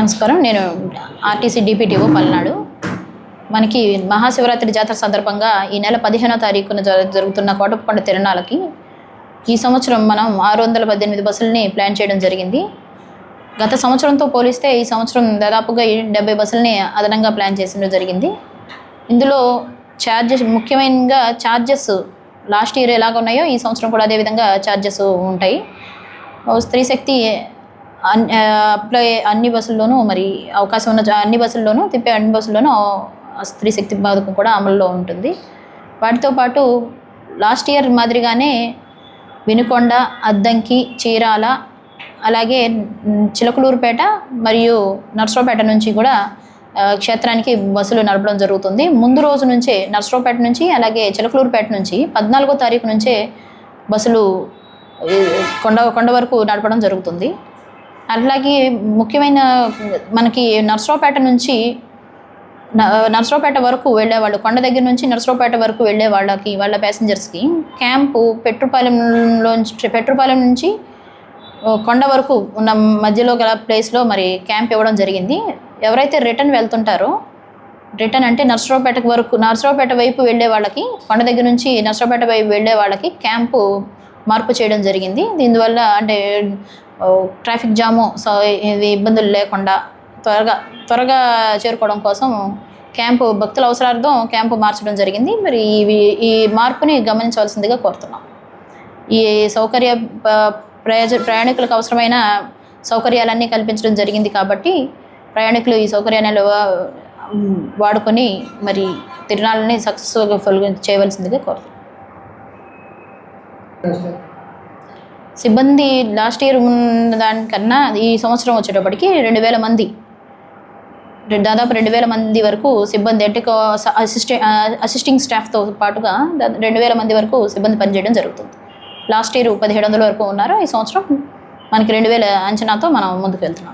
నమస్కారం. నేను RTC DPTO Palnadu. మనకి మహాశివరాత్రి జాతర సందర్భంగా ఈ నెల 15వ తారీఖున జరుగుతున్న కోటప్పకొండ తిరునాళ్ళకి ఈ సంవత్సరం మనం 618 బస్సులని ప్లాన్ చేయడం జరిగింది. గత సంవత్సరంతో పోలిస్తే ఈ సంవత్సరం దాదాపుగా 70 బస్సులని అదనంగా ప్లాన్ చేసిన జరిగింది. ఇందులో ముఖ్యమైనగా ఛార్జెస్ లాస్ట్ ఇయర్ ఎలాగ ఉన్నాయో ఈ సంవత్సరం కూడా అదేవిధంగా ఛార్జెస్ ఉంటాయి. స్త్రీ శక్తి అప్లై అన్ని బస్సుల్లోనూ మరి అవకాశం ఉన్న అన్ని బస్సుల్లోనూ తిప్పే అన్ని బస్సుల్లోనూ స్త్రీ శక్తి పథకం కూడా అమల్లో ఉంటుంది. వాటితో పాటు లాస్ట్ ఇయర్ మాదిరిగానే వినుకొండ, అద్దంకి, చీరాల, అలాగే చిలకలూరుపేట మరియు నర్సరావుపేట నుంచి కూడా క్షేత్రానికి బస్సులు నడపడం జరుగుతుంది. ముందు రోజు నుంచే నర్సరావుపేట నుంచి అలాగే చిలకలూరుపేట నుంచి 14వ తారీఖు నుంచే బస్సులు కొండ వరకు నడపడం జరుగుతుంది. అలాగే ముఖ్యమైన మనకి నర్సరావుపేట వరకు వెళ్ళేవాళ్ళు, కొండ దగ్గర నుంచి నర్సరావుపేట వరకు వెళ్ళే వాళ్ళ ప్యాసింజర్స్కి క్యాంపు పెట్రుపాలెం నుంచి కొండ వరకు ఉన్న మధ్యలో గల ప్లేస్లో మరి క్యాంప్ ఇవ్వడం జరిగింది. ఎవరైతే రిటర్న్ వెళ్తుంటారో, రిటర్న్ అంటే నర్సరావుపేట వైపు వెళ్ళే వాళ్ళకి, కొండ దగ్గర నుంచి నర్సరావుపేట వైపు వెళ్ళే వాళ్ళకి క్యాంపు మార్పు చేయడం జరిగింది. దీనివల్ల అంటే ట్రాఫిక్ జాము ఇబ్బందులు లేకుండా త్వరగా చేరుకోవడం కోసం భక్తుల అవసరార్థం క్యాంపు మార్చడం జరిగింది. మరి ఈ మార్పుని గమనించవలసిందిగా కోరుతున్నాం. ఈ ప్రయాణికులకు అవసరమైన సౌకర్యాలన్నీ కల్పించడం జరిగింది కాబట్టి ప్రయాణికులు ఈ సౌకర్యాన్ని వాడుకొని మరి తిరునాళ్ళని సక్సెస్ఫుల్గా చేయవలసిందిగా కోరుతున్నాం. సిబ్బంది లాస్ట్ ఇయర్ ఉన్న దానికన్నా ఈ సంవత్సరం వచ్చేటప్పటికి 2000 మంది, దాదాపు 2000 మంది వరకు సిబ్బంది అంటే అసిస్టింగ్ స్టాఫ్తో పాటుగా 2000 మంది వరకు సిబ్బంది పనిచేయడం జరుగుతుంది. లాస్ట్ ఇయర్ 1700 వరకు ఉన్నారు. ఈ సంవత్సరం మనకి 2000 అంచనాతో మనం ముందుకు వెళ్తున్నాం.